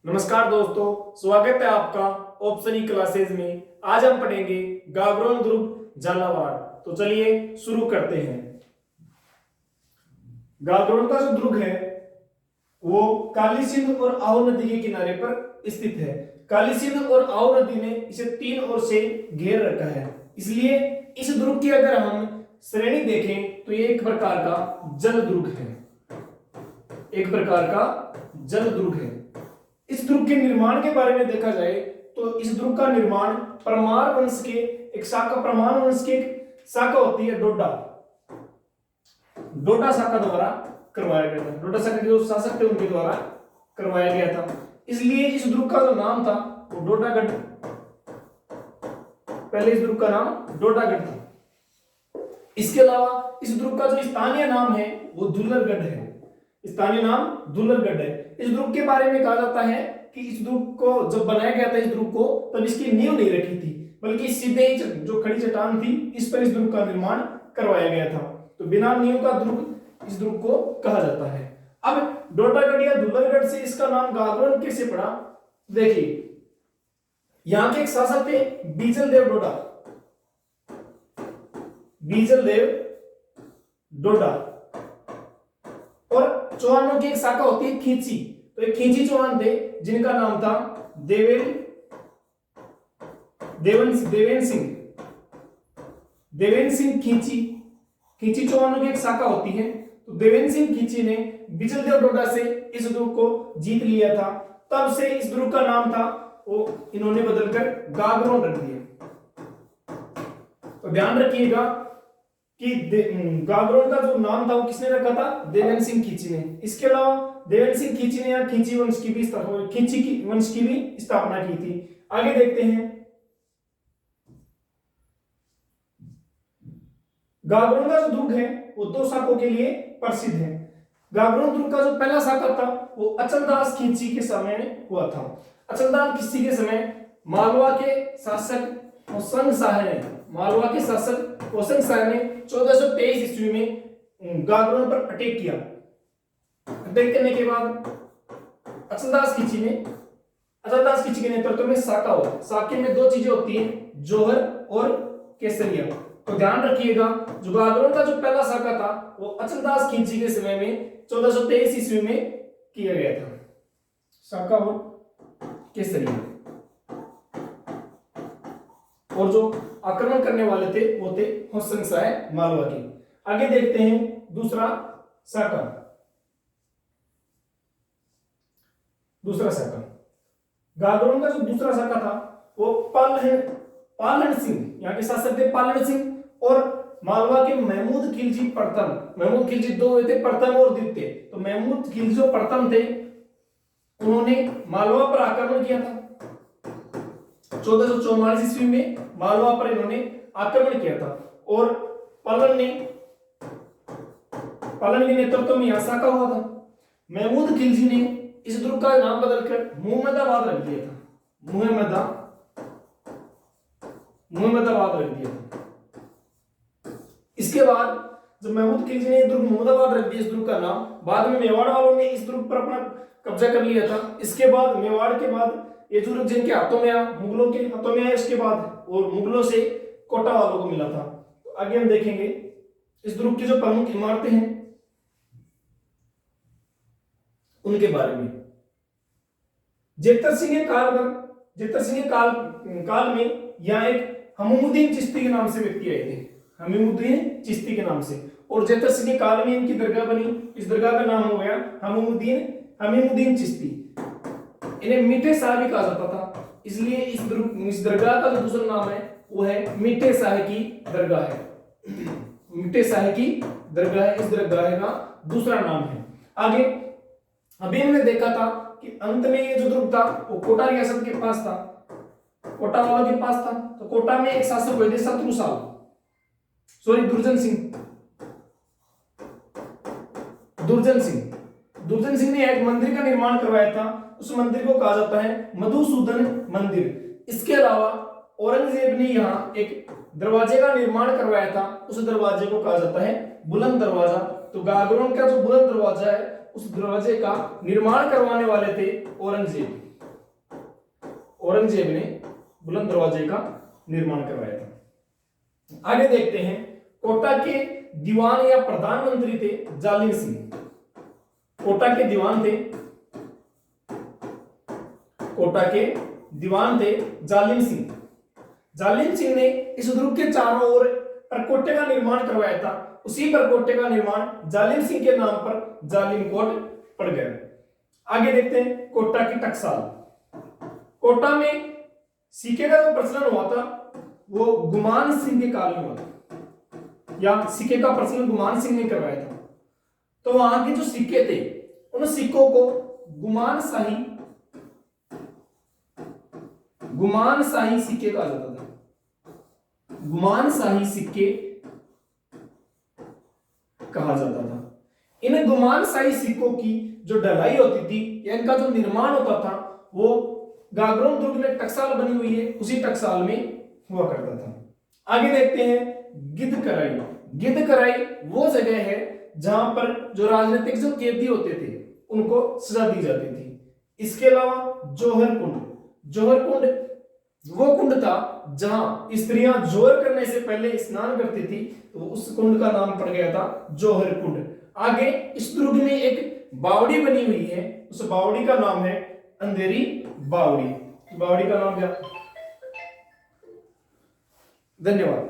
नमस्कार दोस्तों, स्वागत है आपका ऑप्शनी क्लासेज में। आज हम पढ़ेंगे गागरोन दुर्ग झालावाड़। तो चलिए शुरू करते हैं। गागरोन का जो दुर्ग है वो काली सिंध और आओ नदी के किनारे पर स्थित है। काली सिंध और आओ नदी ने इसे तीन ओर से घेर रखा है, इसलिए इस दुर्ग की अगर हम श्रेणी देखें तो ये एक प्रकार का जल दुर्ग है। एक प्रकार का जल दुर्ग है। इस दुर्ग के निर्माण के बारे में देखा जाए तो इस दुर्ग का निर्माण परमार वंश के एक शाखा परमार वंश की एक शाखा होती है डोडा शाखा द्वारा करवाया गया था। डोडा शाखा के जो शासक थे उनके द्वारा करवाया गया था, इसलिए इस दुर्ग का जो नाम था वो डोडागढ़। पहले इस दुर्ग का नाम डोडागढ़ था। इसके अलावा इस दुर्ग का जो स्थानीय नाम है वो दुल्लरगढ़ है। स्थानीय नाम दुल्लरगढ़ है। इस दुर्ग के बारे में कहा जाता है कि इस दुर्ग को जब बनाया गया था इस दुर्ग को तब इसकी नींव नहीं रखी थी, बल्कि सीधे ही जो खड़ी चट्टान थी इस पर इस दुर्ग का निर्माण करवाया गया था। तो बिना नींव का दुर्ग इस दुर्ग को कहा जाता है। अब डोडागढ़ या दुल्लरगढ़ से इसका नाम गागरोन कैसे पड़ा, देखिए यहाँ के एक शासक थे बीजल देव डोडा। बीजल देव डोडा और चौहानों की एक शाखा होती है खींची। तो एक खींची चौहान थे जिनका नाम था देवेन सिंह खींची। खींची चौहानों की एक शाखा होती है। तो देवेन सिंह खींची ने बिजल देव डोडा से इस दुर्ग को जीत लिया था। तब से इस दुर्ग का नाम था वो इन्होंने बदलकर गागरोन रख दिया। तो ध्यान रखिएगा कि गागरोन का जो नाम था वो किसने रखा था, देवेन सिंह खींची ने। इसके अलावा देवेन सिंह खींची ने खींची वंश की भी स्थापना की थी। आगे देखते हैं। गागरोन का जो दुर्ग है वो दो शाखाओं के लिए प्रसिद्ध है। गागरोन दुर्ग का जो पहला शाखा था वो अचलदास खींची के समय में हुआ था। अचलदास खींची के समय मालवा के शासक होशंग शाह ने 1423 ईस्वी में गागरोन पर अटैक किया। अटैक करने के बाद अचलदास खींची के नेतृत्व में शाखा हुआ। शाखे में दो चीजें होती हैं, जौहर और केसरिया। तो ध्यान रखिएगा, जो गागरोन का जो पहला शाखा था वो अचलदास खींची के समय में 1423 ईस्वी में किया गया था। शाखा और केसरिया, और जो आक्रमण करने वाले थे वो थे होशंग शाह मालवा के। आगे देखते हैं दूसरा शाखा। गागरोन का जो दूसरा शाखा था वो पालन सिंह, यहाँ के शासक थे पालन सिंह और मालवा के महमूद खिलजी प्रथम। महमूद खिलजी दो हुए थे, प्रथम और द्वितीय। तो महमूद खिलजी जो प्रथम थे उन्होंने मालवा पर आक्रमण किया था। 1444 ईस्वी में मालवा पर इन्होंने आक्रमण किया था और पालन के नेतृत्व में यहां शाखा हुआ था। महमूद खिलजी ने इस दुर्ग का नाम बदलकर मुहम्मदाबाद रख दिया था। मुहम्मदाबाद रख दिया था। इसके बाद जब महमूद खिलजी ने दुर्ग मुहम्मदाबाद रख दिया इस दुर्ग का नाम, बाद में मेवाड़ वालों ने इस दुर्ग पर अपना कब्जा कर लिया था। इसके बाद मेवाड़ के बाद ये दुर्ग जिनके हाथों में आया, मुगलों के हाथों में आया इसके बाद, और मुगलों से कोटा वालों को मिला था। तो आगे हम देखेंगे इस दुर्ग की जो प्रमुख इमारतें हैं उनके बारे में। जेतर सिंह के काल में यहाँ एक हमीमुद्दीन चिश्ती के नाम से व्यक्ति आए थे। हमीमुद्दीन चिश्ती के नाम से, और जेतर सिंह के काल में इनकी दरगाह बनी। इस दरगाह का नाम हो गया हमीमुद्दीन चिश्ती। इन्हें मीठे शाह भी कहा जाता था, इसलिए इस दरगाह का जो दूसरा नाम है वो है मीठे शाह की दरगाह है। मीठे शाह की दरगाह इस दरगाह का दूसरा नाम है। आगे अभी हमने देखा था कि अंत में ये जो दुर्ग था वो कोटा रियासत के पास था, कोटा वालों के पास था। तो कोटा में एक शासक हुए थे दुर्जन सिंह ने एक मंदिर का निर्माण करवाया था। उस मंदिर को कहा जाता है मधुसूदन मंदिर। इसके अलावा औरंगजेब ने यहाँ एक दरवाजे का निर्माण करवाया था। उस दरवाजे को कहा जाता है बुलंद दरवाजा। तो गागरोन का जो बुलंद दरवाजा है उस दरवाजे का निर्माण करवाने वाले थे औरंगजेब। औरंगजेब ने बुलंद दरवाजे का निर्माण करवाया था। आगे देखते हैं, कोटा के दीवान या प्रधानमंत्री थे जालिम सिंह। कोटा के दीवान थे, कोटा के दीवान थे जालिम सिंह। जालिम सिंह ने इस दुर्ग के चारों ओर परकोटे का निर्माण करवाया था। उसी परकोटे का निर्माण जालिम सिंह के नाम पर जालिम कोट पड़ गया। आगे देखते हैं, कोटा की टकसाल। कोटा में सिक्के का जो प्रचलन हुआ था वो गुमान सिंह के काल में हुआ था, या सिक्के का प्रचलन गुमान सिंह ने करवाया था। तो वहां के जो सिक्के थे उन सिक्कों को गुमान शाही सिक्के कहा जाता था। गुमान शाही सिक्के कहा जाता था। इन गुमान शाही सिक्कों की जो ढलाई होती थी या इनका जो निर्माण होता था वो गागरोन दुर्ग में टकसाल बनी हुई है, उसी टकसाल में हुआ करता था। आगे देखते हैं, गिद्धकराई। गिद्धकराई वो जगह है जहां पर जो राजनीतिक जो कैदी होते थे उनको सजा दी जाती थी। इसके अलावा जौहर कुंड। जौहर कुंड वो कुंड था जहां स्त्रियां जोहर करने से पहले स्नान करती थी, तो उस कुंड का नाम पड़ गया था जौहर कुंड। आगे इस दुर्ग में एक बावड़ी बनी हुई है, उस बावड़ी का नाम है अंधेरी बावड़ी। बावड़ी का नाम क्या? धन्यवाद।